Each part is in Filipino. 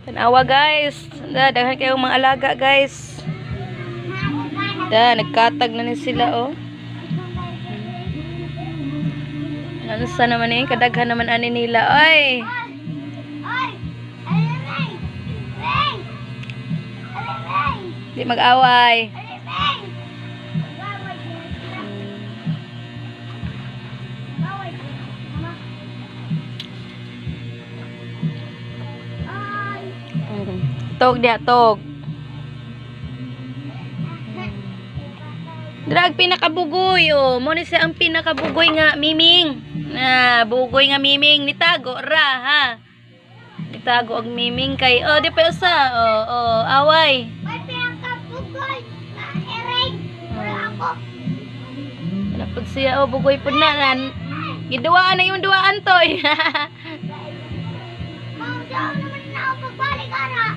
Tanawa guys. Daghan kayong mga alaga guys. Nagkatag na ni sila oh. Ano sa naman eh, kadaghan naman ani nila. Ay. Di mag-away. Tog dia tog. Drag pinakabugoy oh. Mo ni siya ang pinakabugoy nga miming. Bugoy nga miming nitago ra ha. Nitago og miming kay oh di pa usa. Away. May pinakabugoy na ereng. Ako. Napod siya oh bugoy pud na. Giduaan na yung duaan toy. Mau daw naman na ako pagbalik ara.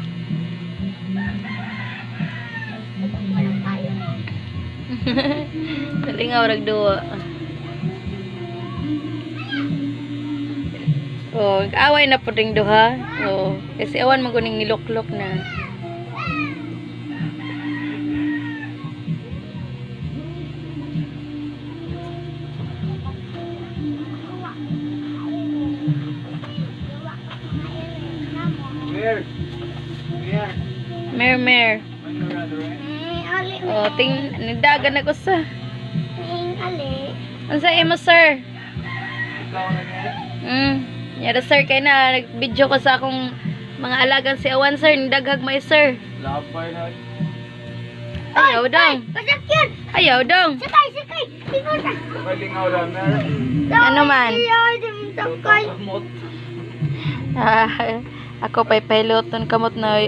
Nalingaw rag duwa. Oh, away na po ring duha. Oh, kasi awan mo guning niluklok na. Mer. Ali. Oh, nidagan ako sa. Ali. Unsa imo sir? Yada sir kay na nag-video ko sa akong mga alagang si Awan sir, nidaghag may sir. Lapay na. Ayaw dong. Pasakyan. Ayaw dong. Sakay. Tingnan na. Kalingaw lang mer. Ano man? Sakay. Ako pa'y piloton kamot na